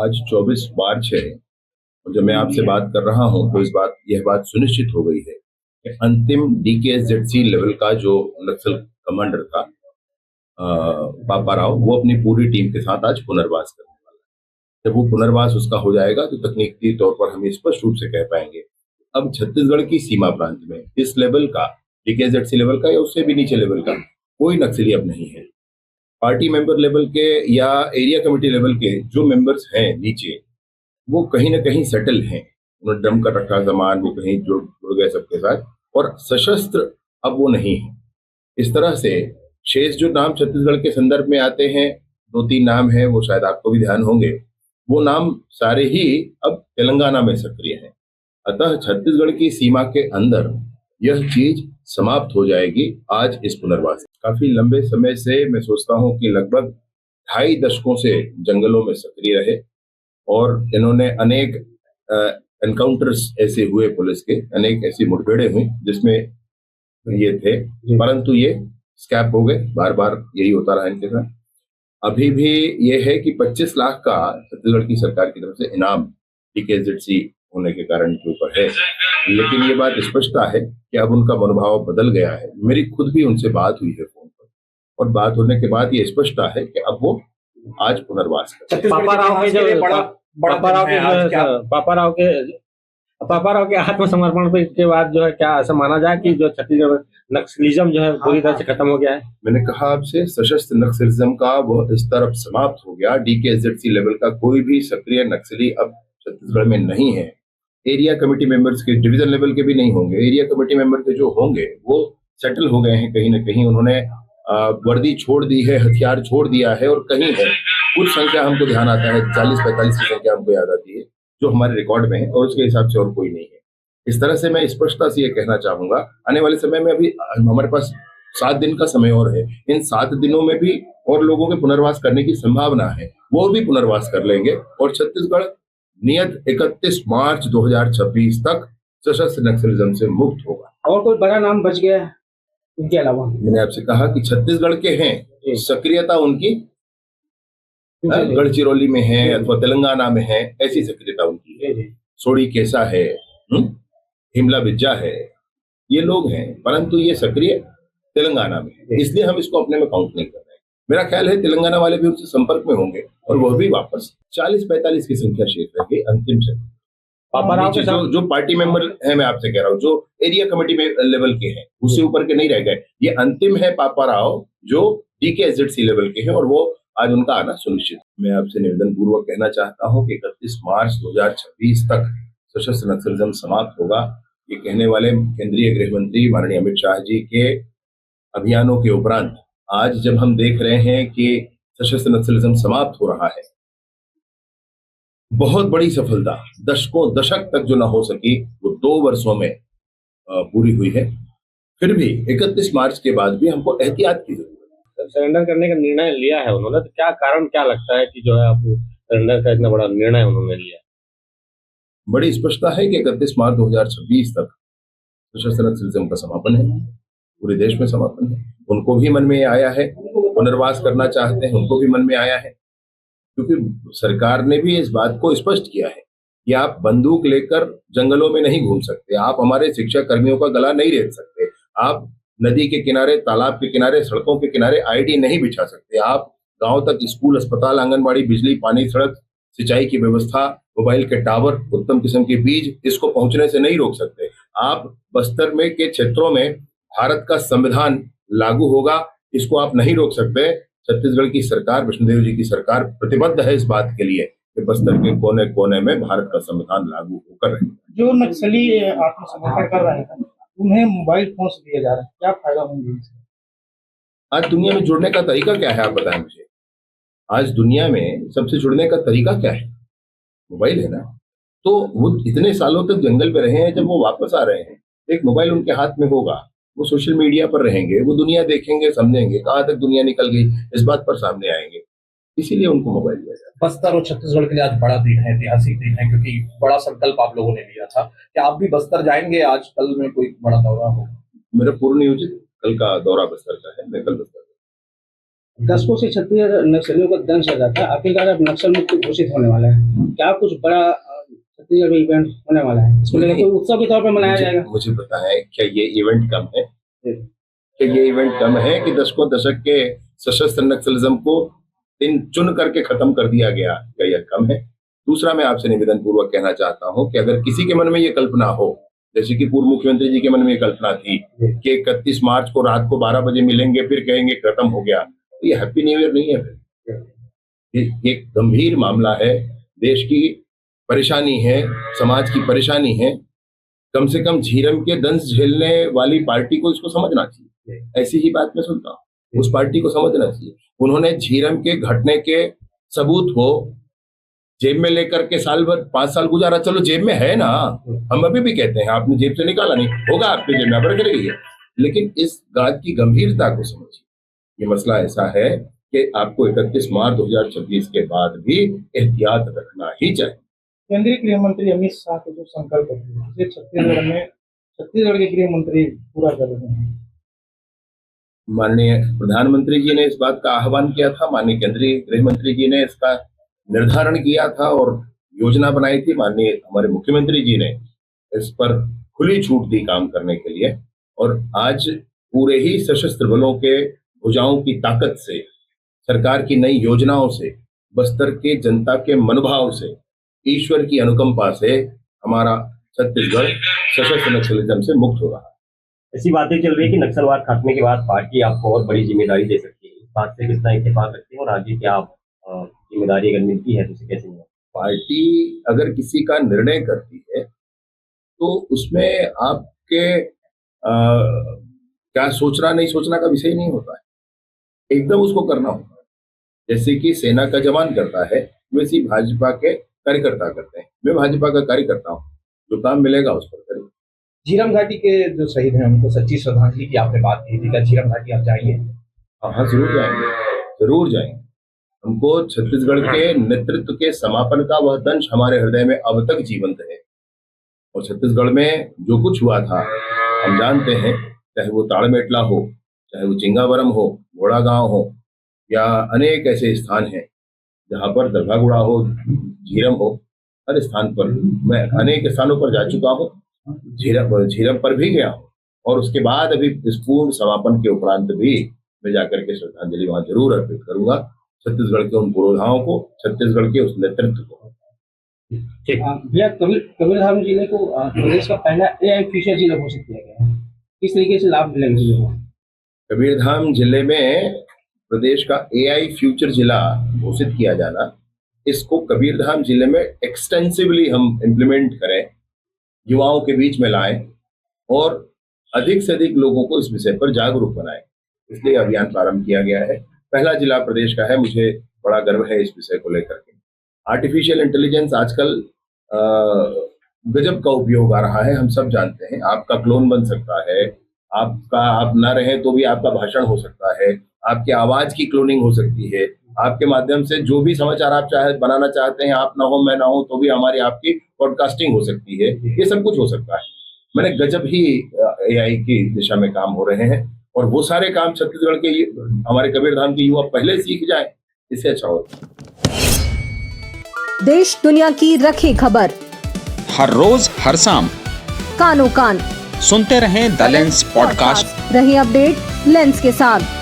आज 24 मार्च है और जब मैं आपसे बात कर रहा हूं तो यह बात सुनिश्चित हो गई है कि अंतिम DKZC लेवल का जो नक्सल कमांडर था पापा राव, वो अपनी पूरी टीम के साथ आज पुनर्वास करने वाला है। जब वो पुनर्वास उसका हो जाएगा तो तकनीकी तौर पर हम स्पष्ट रूप से कह पाएंगे अब छत्तीसगढ़ की सीमा प्रांत में इस लेवल का, DKZC लेवल का या उससे भी नीचे लेवल का कोई नक्सली अब नहीं है। पार्टी मेंबर लेवल के या एरिया कमेटी लेवल के जो मेंबर्स हैं नीचे, वो कहीं ना कहीं सेटल हैं। उन्होंने डम कर रखा सामान, वो कहीं जुड़ गए सबके साथ, और सशस्त्र अब वो नहीं है। इस तरह से शेष जो नाम छत्तीसगढ़ के संदर्भ में आते हैं, 2-3 नाम है, वो शायद आपको भी ध्यान होंगे, वो नाम सारे ही अब तेलंगाना में सक्रिय हैं। अतः छत्तीसगढ़ की सीमा के अंदर यह चीज समाप्त हो जाएगी आज इस पुनर्वास से। काफी लंबे समय से मैं सोचता हूं कि लगभग 2.5 दशकों से जंगलों में सक्रिय रहे और इन्होंने अनेक एनकाउंटर्स ऐसे हुए, पुलिस के अनेक ऐसी मुठभेड़ें हुई जिसमें ये थे, परंतु ये स्कैप हो गए। बार बार यही होता रहा इनके साथ। अभी भी ये है कि 25 लाख का छत्तीसगढ़ की सरकार की तरफ से इनाम DKZC होने के कारण के ऊपर है, लेकिन ये बात स्पष्टता है कि अब उनका मनोभाव बदल गया है। मेरी खुद भी उनसे बात हुई है फोन पर, और बात होने के बाद ये स्पष्टता है कि अब वो आज पुनर्वास कर पापा राव के आत्मसमर्पण के बाद जो है, क्या ऐसा माना जाए कि जो छत्तीसगढ़ नक्सलिज्म जो है पूरी तरह से खत्म हो गया है? मैंने कहा आपसे, सशस्त्र नक्सलिज्म का वह स्तर अब समाप्त हो गया। DKZC लेवल का कोई भी सक्रिय नक्सली अब छत्तीसगढ़ में नहीं है। एरिया कमेटी मेंबर्स के, डिवीजन लेवल के भी नहीं होंगे, एरिया कमेटी मेंबर के जो होंगे वो सेटल हो गए हैं कहीं ना कहीं। उन्होंने वर्दी छोड़ दी है, हथियार छोड़ दिया है, और कहीं है कुछ संख्या हमको ध्यान आता है, 40-45 की संख्या हमको याद आती है जो हमारे रिकॉर्ड में है, और उसके हिसाब से और कोई नहीं है। इस तरह से मैं स्पष्टता से ये कहना चाहूंगा, आने वाले समय में अभी हमारे पास 7 दिन का समय और है। इन 7 दिनों में भी और लोगों के पुनर्वास करने की संभावना है, वो भी पुनर्वास कर लेंगे और छत्तीसगढ़ नियत 31 मार्च 2026 तक सशस्त्र नक्सलिज्म से मुक्त होगा। और कोई बड़ा नाम बच गया है इनके अलावा? मैंने आपसे कहा कि छत्तीसगढ़ के हैं, सक्रियता उनकी गढ़चिरौली में है अथवा तेलंगाना में है, ऐसी सक्रियता उनकी है। सोड़ी केसा है, हिमला बिज्जा है, ये लोग हैं, परंतु ये सक्रिय तेलंगाना में है, इसलिए हम इसको अपने में काउंट नहीं कर रहे हैं। मेरा ख्याल है तेलंगाना वाले भी उनसे संपर्क में होंगे और वह भी वापस 40-45 की संख्या शेष रह गई अंतिम से। जो पार्टी मेंबर है, मैं आपसे कह रहा हूँ, जो एरिया कमेटी में लेवल के हैं, उससे ऊपर के नहीं रह गए। ये अंतिम है पापा राव जो DKZC लेवल के हैं, और वो आज उनका आना सुनिश्चित। मैं आपसे निवेदन पूर्वक कहना चाहता हूँ कि 31 मार्च 2026 तक सशस्त्र नक्सलिज्म समाप्त होगा। ये कहने वाले केंद्रीय गृह मंत्री माननीय अमित शाह जी के अभियानों के उपरांत आज जब हम देख रहे हैं कि सशस्त्र नक्सलिज्म समाप्त हो रहा है, बहुत बड़ी सफलता, दशक तक जो ना हो सकी वो 2 वर्षों में पूरी हुई है। फिर भी 31 मार्च के बाद भी हमको एहतियात की जरूरत है। सरेंडर करने का निर्णय लिया है उन्होंने, तो क्या कारण क्या लगता है कि जो है आपको सरेंडर का इतना बड़ा निर्णय उन्होंने लिया? बड़ी स्पष्टता है कि 31 मार्च 2026 तक सशस्त्र नक्सलिज्म का समापन है, पूरे देश में समापन है। उनको भी मन में आया है, पुनर्वास करना चाहते हैं, उनको भी मन में आया है, क्योंकि सरकार ने भी इस बात को स्पष्ट किया है कि आप बंदूक लेकर जंगलों में नहीं घूम सकते, आप हमारे शिक्षा कर्मियों का गला नहीं रेत सकते, आप नदी के किनारे, तालाब के किनारे, सड़कों के किनारे ID नहीं बिछा सकते, आप गांव तक स्कूल, अस्पताल, आंगनबाड़ी, बिजली, पानी, सड़क, सिंचाई की व्यवस्था, मोबाइल के टावर, उत्तम किस्म के बीज, इसको पहुंचने से नहीं रोक सकते। आप बस्तर में के क्षेत्रों में भारत का संविधान लागू होगा, इसको आप नहीं रोक सकते। छत्तीसगढ़ की सरकार, विष्णुदेव जी की सरकार प्रतिबद्ध है इस बात के लिए कि बस्तर के कोने कोने में भारत का संविधान लागू होकर रहेगा। जो नक्सली आत्मसमर्पण कर रहे हैं उन्हें मोबाइल फोन दिए जा रहे हैं, क्या फायदा होंगे इससे? आज दुनिया में जुड़ने का तरीका क्या है, आप बताएं मुझे। आज दुनिया में सबसे जुड़ने का तरीका क्या है? मोबाइल है ना। तो वो इतने सालों तक जंगल में रहे हैं, जब वो वापस आ रहे हैं, एक मोबाइल उनके हाथ में होगा, वो सोशल मीडिया पर रहेंगे, वो दुनिया देखेंगे, समझेंगे कहाँ तक दुनिया निकल गई, इस बात पर सामने आएंगे, इसीलिए उनको मोबाइल दिया जाता है। बस्तर और छत्तीसगढ़ के लिए आज बड़ा दिन है, ऐतिहासिक दिन है, क्योंकि बड़ा संकल्प आप लोगों ने लिया था। क्या आप भी बस्तर जाएंगे? आज कल में कोई बड़ा दौरा हो? मेरा पूर्ण नियोजित कल का दौरा बस्तर का है, मैं कल बस्तर दशकों से छत्तीसगढ़ नक्सलियों का दंश चल रहा था, आखिरकार अब नक्सल मुक्त घोषित होने वाला है। क्या कुछ बड़ा छत्तीसगढ़ में इवेंट होने वाला है? इसको लेकर कोई उत्सव के तौर पर मनाया जाएगा? मुझे पता है क्या ये इवेंट कम है? क्या ये इवेंट कम है कि दशकों दशक के सशस्त्र नक्सलिज्म को चुन करके खत्म कर दिया गया? क्या यह कम है? दूसरा, मैं आपसे निवेदन पूर्वक कहना चाहता हूं कि अगर किसी के मन में ये कल्पना हो, जैसे कि पूर्व मुख्यमंत्री जी के मन में ये कल्पना थी कि 31 मार्च को रात को 12 बजे मिलेंगे फिर कहेंगे खत्म हो गया, तो ये हैप्पी न्यू ईयर नहीं है। फिर ये एक गंभीर मामला है, देश की परेशानी है, समाज की परेशानी है। कम से कम झीरम के दंश झेलने वाली पार्टी को इसको समझना चाहिए। ऐसी ही बात मैं सुनता हूँ, उस पार्टी को समझना चाहिए। उन्होंने झीरम के घटने के सबूत को जेब में लेकर के साल भर 5 साल गुजारा। चलो जेब में है ना, हम अभी भी कहते हैं आपने जेब से निकाला नहीं होगा, आपके जेब में अब रख रही है, लेकिन इस बात की गंभीरता को समझिए। ये मसला ऐसा है कि आपको 31 मार्च 2026 के बाद भी एहतियात रखना ही चाहिए। केंद्रीय गृह मंत्री अमित शाह के जो संकल्प है छत्तीसगढ़ के गृह मंत्री पूरा कर रहे हैं। माननीय प्रधानमंत्री जी ने इस बात का आह्वान किया था, माननीय केंद्रीय गृह मंत्री जी ने इसका निर्धारण किया था और योजना बनाई थी। माननीय हमारे मुख्यमंत्री जी ने इस पर खुली छूट दी काम करने के लिए, और आज पूरे ही सशस्त्र बलों के भुजाओं की ताकत से, सरकार की नई योजनाओं से, बस्तर के जनता के मनोभाव से, ईश्वर की अनुकंपा से हमारा छत्तीसगढ़ सशस्त्र नक्सलिज्म से मुक्त हो रहा है। ऐसी बातें चल रही है कि नक्सलवाद खात्मे के बाद पार्टी आपको और बड़ी जिम्मेदारी दे सकती है। इस बात से कितना इत्तेफाक रखते हैं और आगे क्या आप जिम्मेदारी अगर मिलती है तो उसे कैसे मिलेगा? पार्टी अगर किसी का निर्णय करती है तो उसमें आपके क्या सोचना नहीं सोचना का विषय नहीं होता है, एकदम उसको करना होता है। जैसे कि सेना का जवान करता है वैसे ही भाजपा के कार्यकर्ता करते हैं। मैं भाजपा का कार्यकर्ता हूँ, जो काम मिलेगा उस पर करेंगे। झीरम घाटी के जो शहीद हैं उनको सच्ची श्रद्धांजलि की आपने बात की थी, क्या झीरम घाटी आप जाएंगे? हाँ, जरूर जाएंगे, जरूर जाएंगे। हमको छत्तीसगढ़ के नेतृत्व के समापन का वह दंश हमारे हृदय में अब तक जीवंत है, और छत्तीसगढ़ में जो कुछ हुआ था हम जानते हैं, चाहे वो ताड़मेटला हो, चाहे वो चिंगावरम हो, घोड़ा गांव हो, या अनेक ऐसे स्थान हैं जहाँ पर दरगागुड़ा हो, झीरम हो, हर स्थान पर मैं अनेक स्थानों पर जा चुका हूँ। झीरम पर भी गया हूँ, और उसके बाद अभी इस पूर्ण समापन के उपरांत भी मैं जाकर के श्रद्धांजलि वहां जरूर अर्पित करूंगा छत्तीसगढ़ के उन पुरोधाओं को, छत्तीसगढ़ के उस नेतृत्व को। भैया, कबीरधाम जिले को प्रदेश का पहला AI फ्यूचर जिला घोषित किया गया है, किस तरीके से लाभ मिलेगा? कबीरधाम जिले में प्रदेश का AI फ्यूचर जिला घोषित किया जाना, इसको कबीरधाम जिले में एक्सटेंसिवली हम इम्प्लीमेंट करें, युवाओं के बीच में लाएं और अधिक से अधिक लोगों को इस विषय पर जागरूक बनाएं, इसलिए अभियान प्रारंभ किया गया है। पहला जिला प्रदेश का है, मुझे बड़ा गर्व है इस विषय को लेकर के। आर्टिफिशियल इंटेलिजेंस आजकल गजब का उपयोग आ रहा है, हम सब जानते हैं। आपका क्लोन बन सकता है, आप ना रहे तो भी आपका भाषण हो सकता है, आपकी आवाज की क्लोनिंग हो सकती है, आपके माध्यम से जो भी समाचार आप बनाना चाहते हैं, आप ना हो मैं ना हो तो भी हमारी आपकी पॉडकास्टिंग हो सकती है, ये सब कुछ हो सकता है। मैंने गजब ही AI की दिशा में काम हो रहे हैं, और वो सारे काम छत्तीसगढ़ के हमारे कबीरधाम के युवा पहले सीख जाए, इससे अच्छा होगा। देश दुनिया की रखी खबर हर रोज हर शाम कानो कान सुनते रहें द लेंस पॉडकास्ट। रही अपडेट लेंस के साथ।